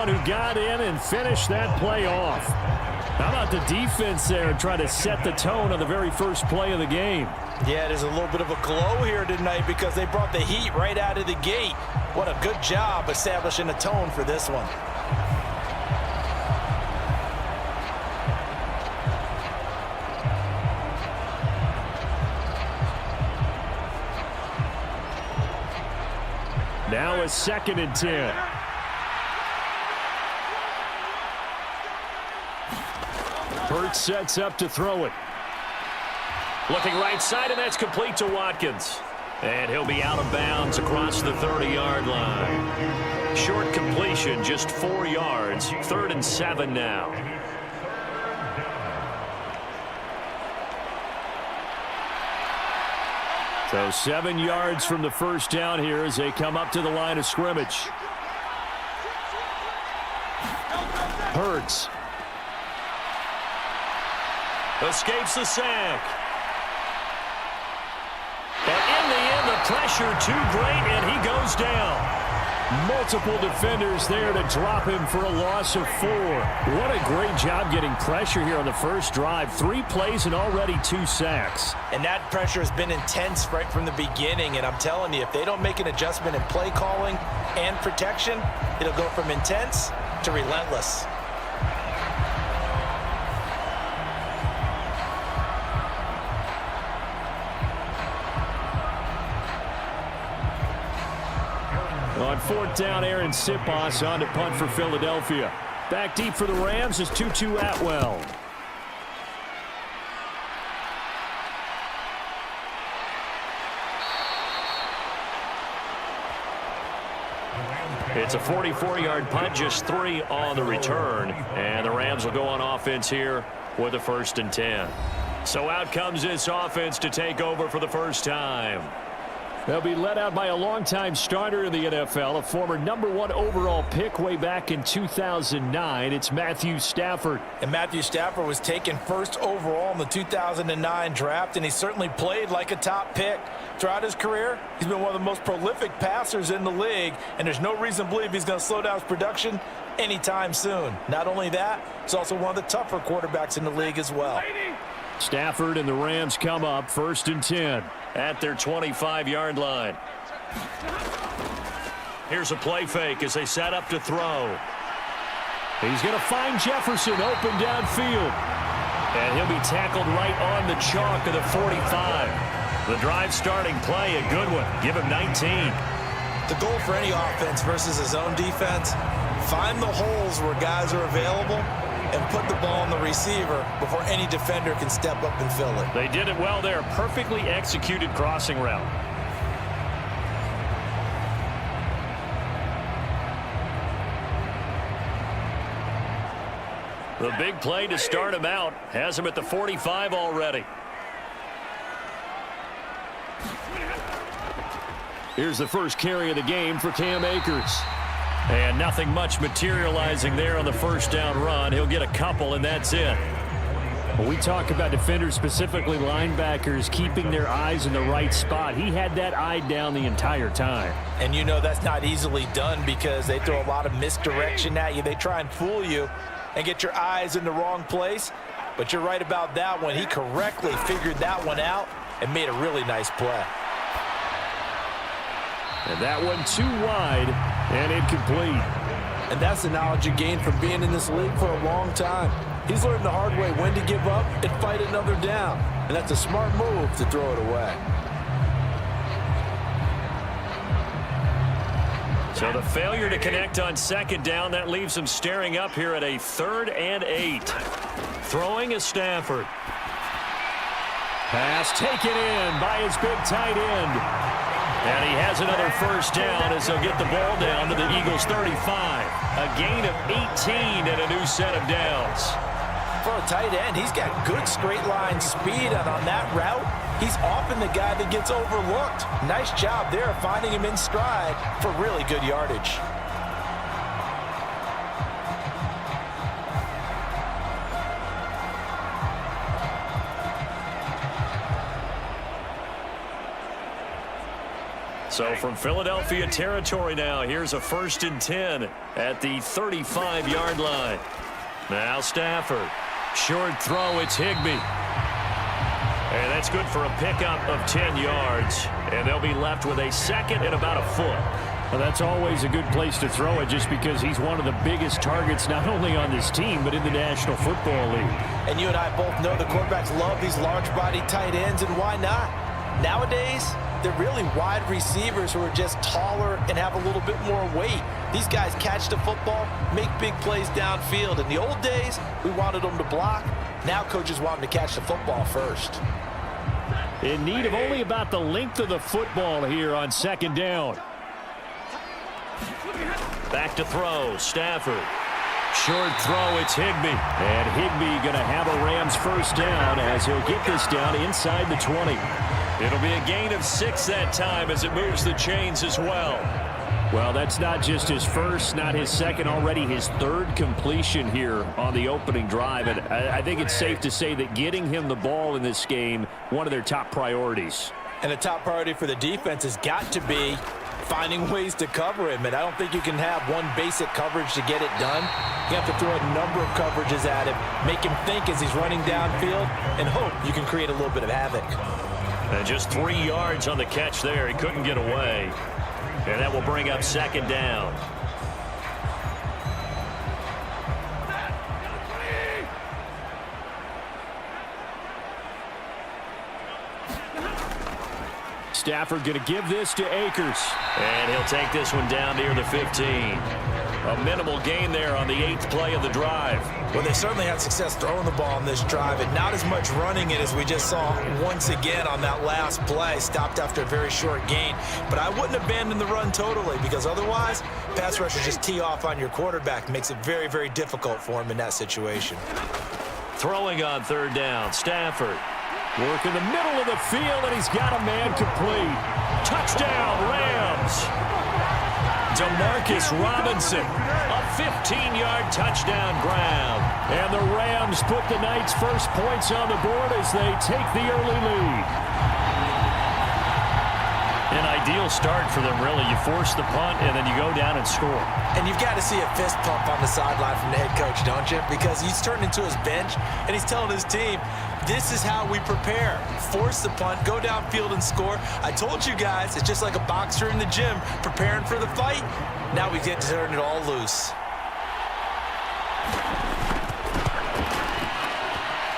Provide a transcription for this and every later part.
one who got in and finished that play off. How about the defense there trying to set the tone on the very first play of the game? Yeah, there's a little bit of a glow here tonight because they brought the heat right out of the gate. What a good job establishing a tone for this one. Now a 2nd and 10. Hurts sets up to throw it. Looking right side, and that's complete to Watkins. And he'll be out of bounds across the 30-yard line. Short completion, just 4 yards. 3rd and 7 now. So 7 yards from the first down here as they come up to the line of scrimmage. Hurts escapes the sack. But in the end, the pressure too great, and he goes down. Multiple defenders there to drop him for a loss of 4. What a great job getting pressure here on the first drive. 3 plays and already 2 sacks. And that pressure has been intense right from the beginning. And I'm telling you, if they don't make an adjustment in play calling and protection, it'll go from intense to relentless. On 4th down, Aaron Sipos on to punt for Philadelphia. Back deep for the Rams is Tutu Atwell. It's a 44-yard punt, just 3 on the return. And the Rams will go on offense here with a 1st and 10. So out comes this offense to take over for the first time. They'll be led out by a longtime starter in the NFL, a former #1 overall pick way back in 2009. It's Matthew Stafford. And Matthew Stafford was taken 1st overall in the 2009 draft, and he certainly played like a top pick. Throughout his career, he's been one of the most prolific passers in the league, and there's no reason to believe he's going to slow down his production anytime soon. Not only that, he's also one of the tougher quarterbacks in the league as well. Stafford and the Rams come up 1st and 10 at their 25-yard line. Here's a play fake as they set up to throw. He's going to find Jefferson open downfield. And he'll be tackled right on the chalk of the 45. The drive starting play, a good one. Give him 19. The goal for any offense versus his own defense, find the holes where guys are available and put the ball on the receiver before any defender can step up and fill it. They did it well there. Perfectly executed crossing route. The big play to start him out has him at the 45 already. Here's the first carry of the game for Cam Akers. And nothing much materializing there on the first down run. He'll get a couple, and that's it. When we talk about defenders, specifically linebackers, keeping their eyes in the right spot, he had that eye down the entire time. And you know that's not easily done because they throw a lot of misdirection at you. They try and fool you and get your eyes in the wrong place. But you're right about that one. He correctly figured that one out and made a really nice play. And that one too wide and incomplete. And that's the knowledge you gain from being in this league for a long time. He's learned the hard way when to give up and fight another down. And that's a smart move to throw it away. So the failure to connect on 2nd down, that leaves him staring up here at a 3rd and 8. Throwing is Stafford. Pass taken in by his big tight end. And he has another first down as they'll get the ball down to the Eagles' 35. A gain of 18 and a new set of downs. For a tight end, he's got good straight line speed, and on that route, he's often the guy that gets overlooked. Nice job there finding him in stride for really good yardage. So from Philadelphia territory now, here's a 1st and 10 at the 35-yard line. Now Stafford. Short throw, it's Higbee. And that's good for a pickup of 10 yards. And they'll be left with a 2nd and about a foot. Well, that's always a good place to throw it just because he's one of the biggest targets not only on this team but in the National Football League. And you and I both know the quarterbacks love these large-body tight ends, and why not? Nowadays, they're really wide receivers who are just taller and have a little bit more weight. These guys catch the football, make big plays downfield. In the old days, we wanted them to block. Now coaches want them to catch the football first. In need of only about the length of the football here on 2nd down. Back to throw, Stafford. Short throw, it's Higbee. And Higbee going to have a Rams 1st down as he'll get this down inside the 20. It'll be a gain of 6 that time as it moves the chains as well. Well, that's not just his first, not his second, already his 3rd completion here on the opening drive. And I think it's safe to say that getting him the ball in this game, one of their top priorities. And the top priority for the defense has got to be finding ways to cover him. And I don't think you can have one basic coverage to get it done. You have to throw a number of coverages at him, make him think as he's running downfield, and hope you can create a little bit of havoc. And just 3 yards on the catch there. He couldn't get away. And that will bring up 2nd down. Stafford going to give this to Akers. And he'll take this one down near the 15. A minimal gain there on the 8th play of the drive. Well, they certainly had success throwing the ball on this drive, and not as much running it as we just saw once again on that last play. Stopped after a very short gain. But I wouldn't abandon the run totally, because otherwise, pass rushers just tee off on your quarterback. Makes it very, very difficult for him in that situation. Throwing on 3rd down, Stafford. Work in the middle of the field, and he's got a man complete. Touchdown, Rams! Demarcus Robinson, a 15-yard touchdown ground. And the Rams put the night's first points on the board as they take the early lead. An ideal start for them, really. You force the punt, and then you go down and score. And you've got to see a fist pump on the sideline from the head coach, don't you? Because he's turned into his bench, and he's telling his team, this is how we prepare. Force the punt, go downfield and score. I told you guys, it's just like a boxer in the gym preparing for the fight. Now we get to turn it all loose.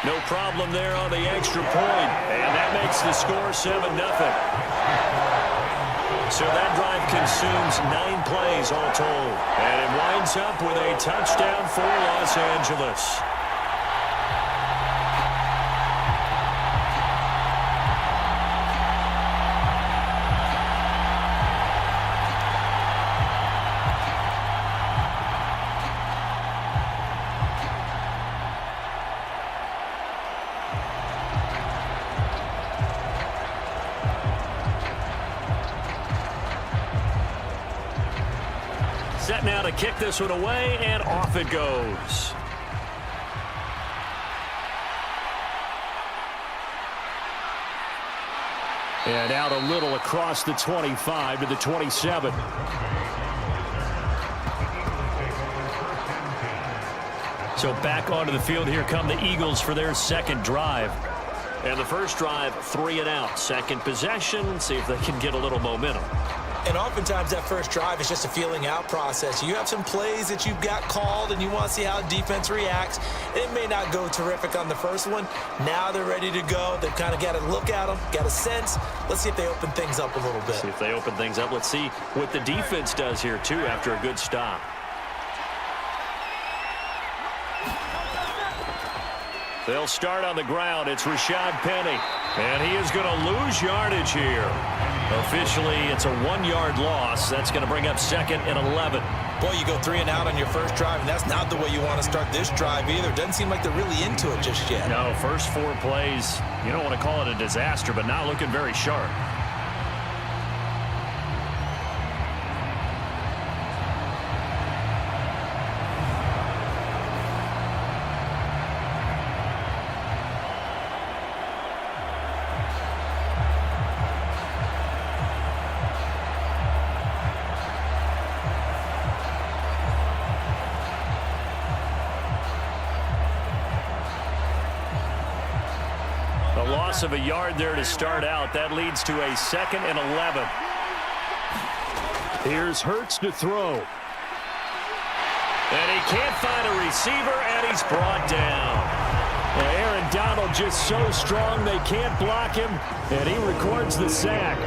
No problem there on the extra point. And that makes the score 7-0. So that drive consumes 9 plays all told. And it winds up with a touchdown for Los Angeles. Set now to kick this one away, and off it goes. And out a little across the 25 to the 27. So back onto the field, here come the Eagles for their 2nd drive. And the first drive, 3 and out. 2nd possession, see if they can get a little momentum. And oftentimes that first drive is just a feeling out process. You have some plays that you've got called and you want to see how defense reacts. It may not go terrific on the first one. Now they're ready to go. They've kind of got to look at them, got a sense. Let's see if they open things up a little bit. See if they open things up. Let's see what the defense does here, too, after a good stop. They'll start on the ground. It's Rashad Penny. And he is going to lose yardage here. Officially, it's a 1-yard loss. That's going to bring up 2nd and 11. Boy, you go 3 and out on your first drive, and that's not the way you want to start this drive either. Doesn't seem like they're really into it just yet. No, first 4 plays, you don't want to call it a disaster, but not looking very sharp. loss of a yard there to start out. That leads to a 2nd and 11. Here's Hurts to throw. And he can't find a receiver, and he's brought down. Aaron Donald just so strong they can't block him, and he records the sack.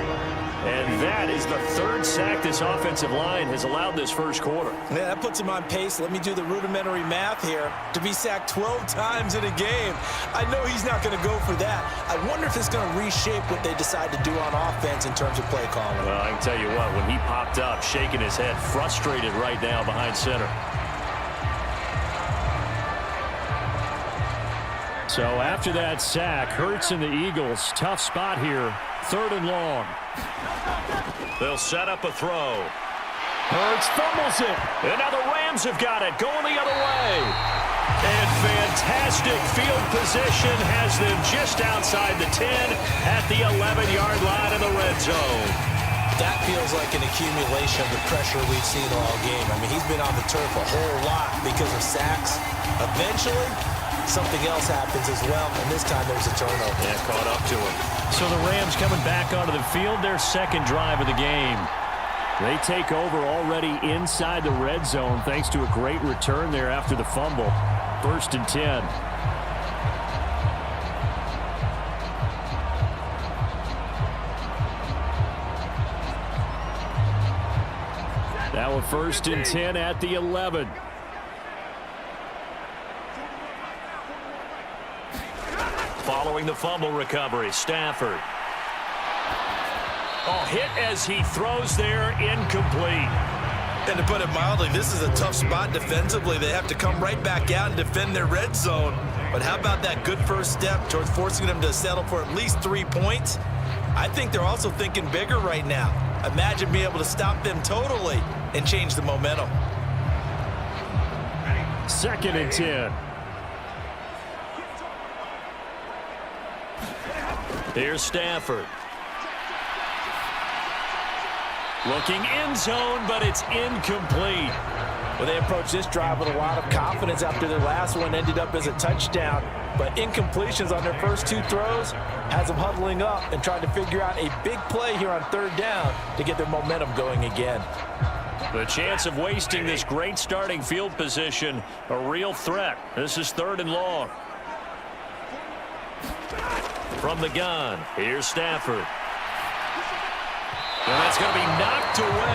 And that is the 3rd sack this offensive line has allowed this first quarter. Yeah, that puts him on pace. Let me do the rudimentary math here. To be sacked 12 times in a game. I know he's not going to go for that. I wonder if it's going to reshape what they decide to do on offense in terms of play calling. Well, I can tell you what, when he popped up, shaking his head, frustrated right now behind center. So after that sack, Hurts and the Eagles, tough spot here, 3rd and long. They'll set up a throw. Hurts fumbles it. And now the Rams have got it, going the other way. And fantastic field position has them just outside the 10 at the 11-yard line in the red zone. That feels like an accumulation of the pressure we've seen all game. I mean, he's been on the turf a whole lot because of sacks. Eventually, something else happens as well, and this time there's a turnover. Yeah, caught up to him. So the Rams coming back onto the field, their 2nd drive of the game. They take over already inside the red zone thanks to a great return there after the fumble. 1st and 10. Now a 1st and 10 at the 11. Following the fumble recovery, Stafford. Oh, hit as he throws there, incomplete. And to put it mildly, this is a tough spot defensively. They have to come right back out and defend their red zone. But how about that good first step towards forcing them to settle for at least 3 points? I think they're also thinking bigger right now. Imagine being able to stop them totally and change the momentum. 2nd and 10. Here's Stafford. Looking end zone, but it's incomplete. Well, they approached this drive with a lot of confidence after their last one ended up as a touchdown. But incompletions on their first 2 throws has them huddling up and trying to figure out a big play here on 3rd down to get their momentum going again. The chance of wasting this great starting field position, a real threat. This is 3rd and long. From the gun, here's Stafford. And that's going to be knocked away.